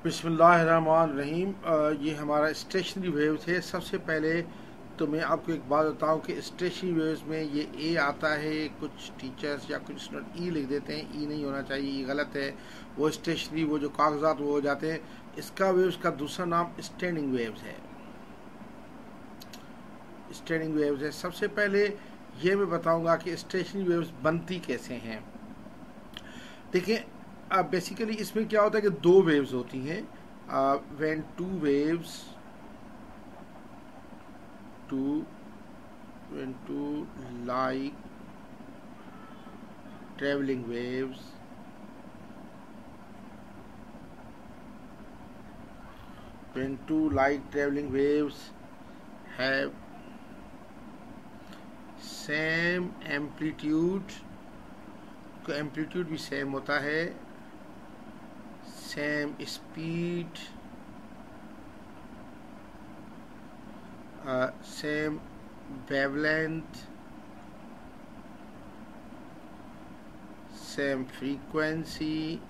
बिस्मिल्लाहिर्रहमानिर्रहीम। ये हमारा स्टेशनरी वेव्स है। सबसे पहले तो मैं आपको एक बात बताऊं कि स्टेशनरी वेव्स में ये ए आता है, कुछ टीचर्स या कुछ स्टूडेंट ई लिख देते हैं। ई नहीं होना चाहिए, ये गलत है। वो स्टेशनरी, वो जो कागजात वो हो जाते हैं। इसका वेव्स का दूसरा नाम स्टैंडिंग वेव्स है। स्टैंडिंग वेव्स है। सबसे पहले ये मैं बताऊंगा कि स्टेशनरी वेव्स बनती कैसे हैं। देखिए, बेसिकली इसमें क्या होता है कि दो वेव्स होती हैं। When two waves when two like traveling waves have same amplitude, तो एम्पलीट्यूड भी सेम होता है, same speed, same wavelength, same frequency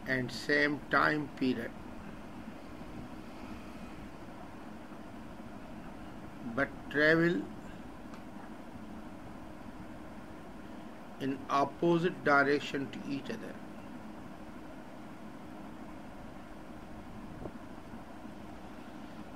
and same time period, but travel in opposite direction to each other.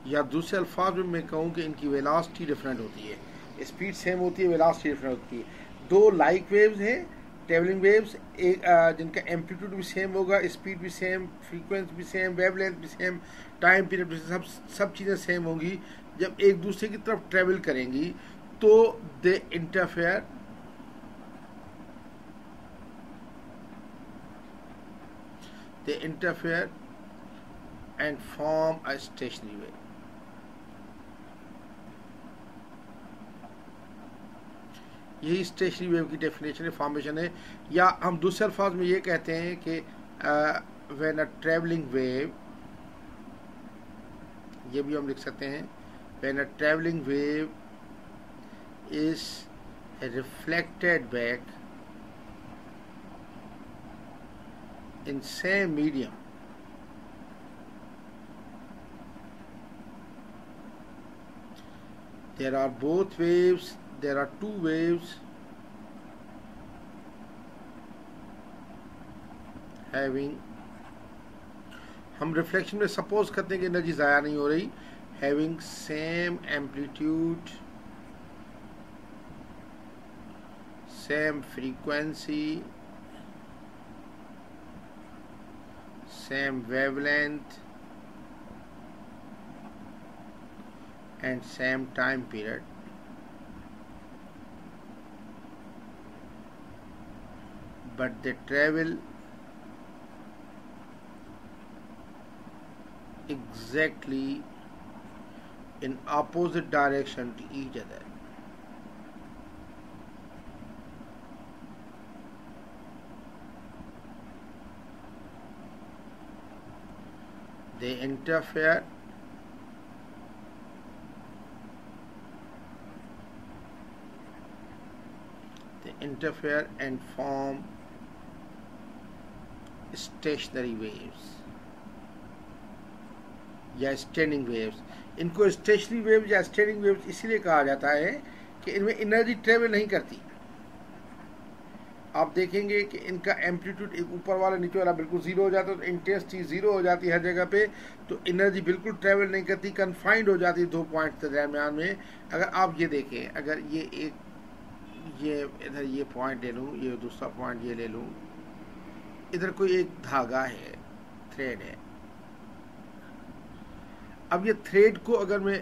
या दूसरे अल्फाज में मैं कहूँ कि इनकी वेलोसिटी डिफरेंट होती है। स्पीड सेम होती है, वेलोसिटी डिफरेंट होती है। दो लाइक वेव्स हैं, ट्रेवलिंग वेव्स, एक जिनका एम्पलीट्यूड भी सेम होगा, स्पीड भी सेम, फ्रीक्वेंसी भी सेम, वेवलेंथ भी सेम, टाइम पीरियड भी सब चीज़ें सेम होंगी। जब एक दूसरे की तरफ ट्रेवल करेंगी तो they interfere and form a stationary wave. यही स्टेशनरी वेव की डेफिनेशन है, फॉर्मेशन है। या हम दूसरे अल्फाज में ये कहते हैं कि व्हेन अ ट्रैवलिंग वेव, ये भी हम लिख सकते हैं, when a travelling wave is reflected back in same medium, there are two waves having, हम रिफ्लेक्शन में सपोज करते हैं कि एनर्जी ज़ाया नहीं हो रही, having same amplitude, same frequency, same wavelength and same time period, but they travel exactly in opposite direction to each other. They interfere and form stationary waves या स्टैंडिंग वेव्स। इनको stationery waves या standing waves इसीलिए कहा जाता है कि इनमें energy travel नहीं करती। आप देखेंगे कि इनका एम्पलीट्यूड एक ऊपर वाला नीचे वाला बिल्कुल जीरो हो जाता है, तो इंटेंसिटी जीरो हो जाती है हर जगह पे, तो एनर्जी बिल्कुल ट्रेवल नहीं करती, कन्फाइंड हो जाती है दो पॉइंट के दरमियान में। अगर आप ये देखें, अगर ये इधर ये पॉइंट ले लूँ, ये दूसरा पॉइंट ये ले लूँ, इधर कोई एक धागा है, थ्रेड है। अब ये थ्रेड को अगर मैं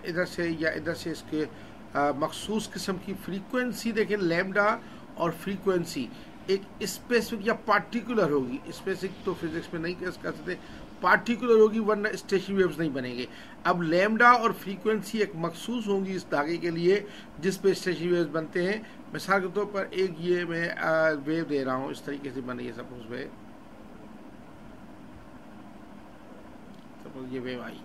इधर से या इधर से इसके मखसूस किस्म की फ्रीक्वेंसी देखें, लैम्डा और फ्रीक्वेंसी एक स्पेसिफिक या पार्टिकुलर होगी। स्पेसिफिक तो फिजिक्स में नहीं कह सकते, पार्टिकुलर होगी, वरना स्टेशनरी वेव्स नहीं बनेंगे। अब लैम्डा और फ्रीक्वेंसी एक मखसूस होंगी इस धागे के लिए जिस पे स्टेशनरी वेव्स बनते हैं। मिसाल के तौर पर एक ये मैं वेव दे रहा हूँ, इस तरीके से बन रही है, सपोज ये वेव आई,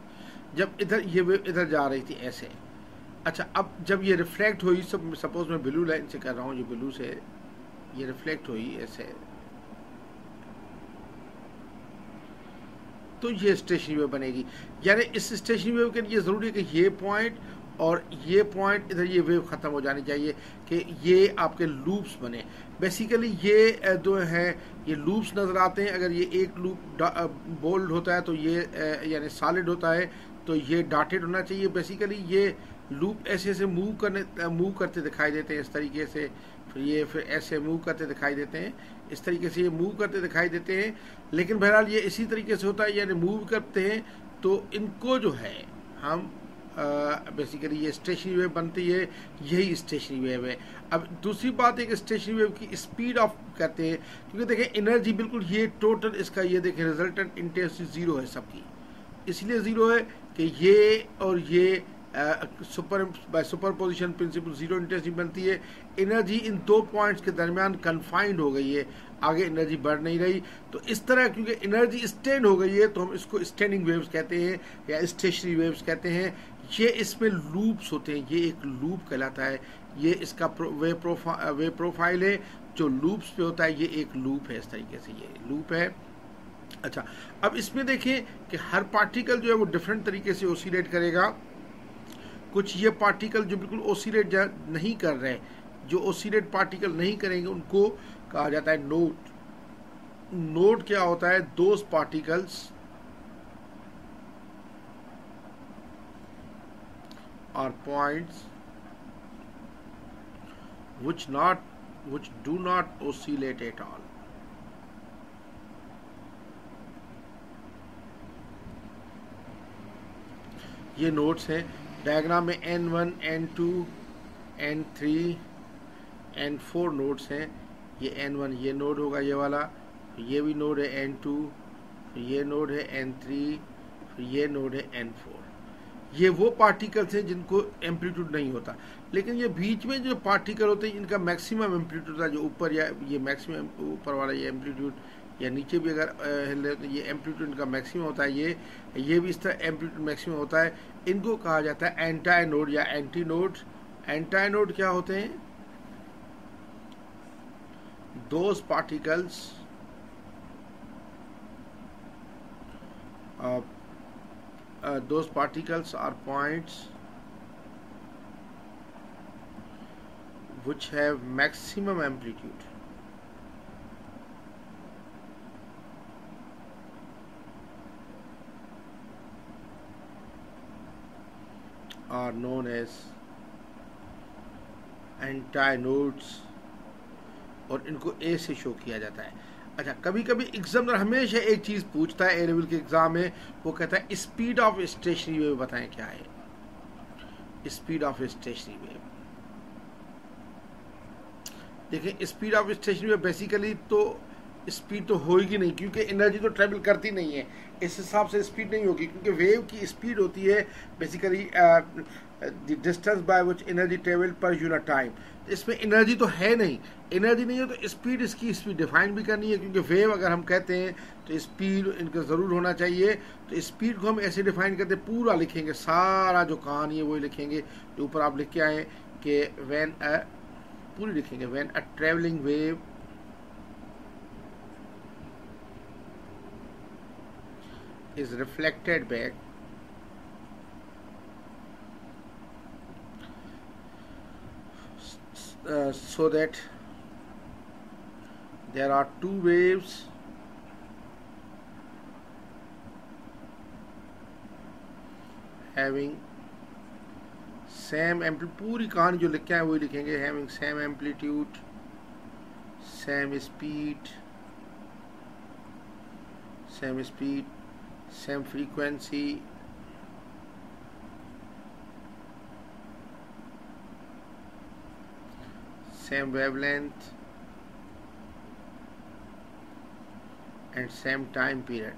जब इधर ये वेव इधर जा रही थी ऐसे। अच्छा, अब जब ये रिफ्लेक्ट हुई, सब सपोज मैं ब्लू लाइन से कर रहा हूँ, ये ब्लू से ये रिफ्लेक्ट हुई ऐसे, तो ये स्टेशनरी वेव बनेगी। यानी इस स्टेशनरी वेव के लिए ज़रूरी है कि ये पॉइंट और ये पॉइंट इधर ये वेव ख़त्म हो जानी चाहिए कि ये आपके लूप्स बने। बेसिकली ये जो है ये लूप्स नज़र आते हैं। अगर ये एक लूप बोल्ड होता है तो ये यानी सॉलिड होता है तो ये डॉटेड होना चाहिए। बेसिकली ये लूप ऐसे ऐसे मूव करते दिखाई देते हैं इस तरीके से, फिर ऐसे मूव करते दिखाई देते हैं, इस तरीके से ये मूव करते दिखाई देते हैं। लेकिन बहरहाल ये इसी तरीके से होता है, यानी मूव करते हैं तो इनको जो है हम बेसिकली ये स्टेशनरी वेव बनती है, यही स्टेशनरी वेव है। अब दूसरी बात है कि स्टेशनरी वेव की स्पीड ऑफ कहते हैं, क्योंकि देखें एनर्जी बिल्कुल ये टोटल इसका ये देखें रिजल्टेंट इंटेंसिटी 0 है सबकी, इसलिए 0 है कि ये और ये सुपर पोजिशन प्रिंसिपल 0 इंटेंसिटी बनती है। एनर्जी इन दो पॉइंट्स के दरमियान कन्फाइंड हो गई है, आगे एनर्जी बढ़ नहीं रही। तो इस तरह क्योंकि एनर्जी स्टैंड हो गई है तो हम इसको स्टैंडिंग वेव्स कहते हैं या स्टेशनरी वेव्स कहते हैं। ये इसमें लूप्स होते हैं, ये एक लूप कहलाता है। ये इसका वे प्रोफाइल है जो लूप्स पे होता है, ये एक लूप है, इस तरीके से ये लूप है। अच्छा, अब इसमें देखें कि हर पार्टिकल जो है वो डिफरेंट तरीके से ओसिलेट करेगा। कुछ ये पार्टिकल जो बिल्कुल ओसिलेट नहीं कर रहे, जो ओसिलेट पार्टिकल नहीं करेंगे उनको कहा जाता है नोड। नोड क्या होता है? दोज पार्टिकल्स और points which do not oscillate at all. ये नोड्स हैं डायग्राम में N1, N2, N3, N4 nodes हैं। ये N1 ये नोड होगा, ये वाला, ये भी नोड है N2, ये नोड है N3, ये नोड है N4। ये वो पार्टिकल्स हैं जिनको एम्पलीट्यूड नहीं होता, लेकिन ये बीच में जो पार्टिकल होते हैं इनका मैक्सिमम एम्पलीट्यूड होता है। जो ऊपर या ये मैक्सिमम ऊपर वाला ये एम्पलीट्यूड, या नीचे भी अगर हिल रहे तो ये एम्पलीट्यूड इनका मैक्सिमम होता है। ये भी इस तरह एम्पलीट्यूड मैक्सिमम होता है। इनको कहा जाता है एंटी नोड या एंटी नोड। एंटी नोड क्या होते हैं? Those particles those particles or points which have maximum amplitude are known as antinodes, और इनको ए से शो किया जाता है। अच्छा, कभी कभी एग्जामिनर हमेशा एक चीज़ पूछता है ए लेवल के एग्जाम में, वो कहता है स्पीड ऑफ स्टेशनरी वेव बताएं क्या है। स्पीड ऑफ स्टेशनरी वेव, देखें speed of stationary wave basically तो स्पीड तो होगी नहीं, क्योंकि एनर्जी तो ट्रेवल करती नहीं है, इस हिसाब से स्पीड नहीं होगी। क्योंकि वेव की स्पीड होती है basically the distance by which energy travel per unit time. इसमें एनर्जी तो है नहीं, एनर्जी नहीं है तो स्पीड, इसकी स्पीड डिफाइन भी करनी है। क्योंकि वेव अगर हम कहते हैं तो स्पीड इनका ज़रूर होना चाहिए। तो स्पीड को हम ऐसे डिफाइन करते हैं, पूरा लिखेंगे, सारा जो कहानी है वही लिखेंगे जो ऊपर आप लिख के आए कि व्हेन पूरी लिखेंगे, when a travelling wave is reflected back so that there are two waves having same amplitude। पूरी कहानी जो लिखे हैं वही लिखेंगे, having same amplitude, same speed, same frequency, same wavelength and same time period।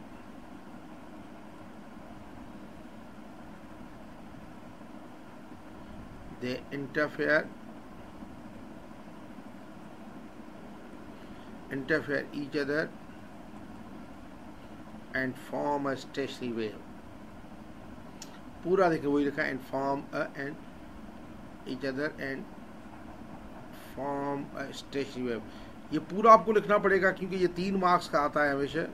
They interfere each other and form a stationary wave। पूरा देखिए वही लिखा, and form each other and form a stationary wave। ये पूरा आपको लिखना पड़ेगा क्योंकि ये 3 मार्क्स का आता है हमेशा।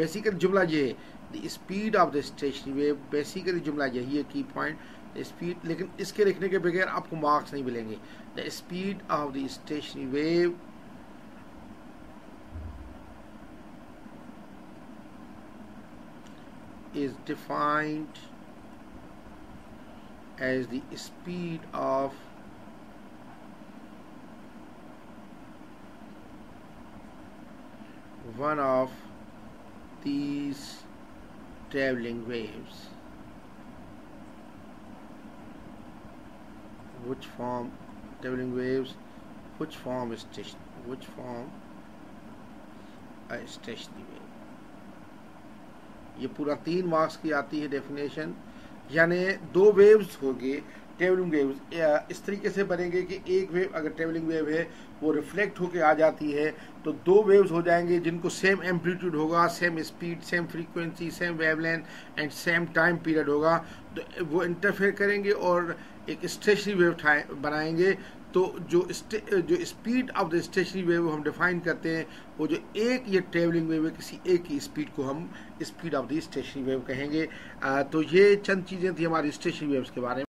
बेसिकली जुमला ये है, the speed of the stationary wave, basically जुमला यही है की पॉइंट स्पीड, लेकिन इसके लिखने के बगैर आपको मार्क्स नहीं मिलेंगे। The speed of the stationary wave is defined as the speed of one of these traveling waves which form traveling waves which form a stationary wave। ये पूरा 3 मार्क्स की आती है डेफिनेशन, यानी 2 वेव्स होंगे ट्रेवलिंग वेव्स इस तरीके से बनेंगे कि एक वेव अगर ट्रेवलिंग वेव है वो रिफ्लेक्ट होके आ जाती है तो 2 वेव्स हो जाएंगे जिनको सेम एम्पलीट्यूड होगा, same speed, same frequency, same wavelength and same time period होगा, तो वो इंटरफेयर करेंगे और एक स्टेशनरी वेव बनाएंगे। तो जो speed of the stationary wave हम डिफाइन करते हैं, वो जो एक ये ट्रेवलिंग वेव है किसी एक की स्पीड को हम speed of the stationary wave कहेंगे। तो ये चंद चीज़ें थी हमारी स्टेशनरी वेव्स के बारे में।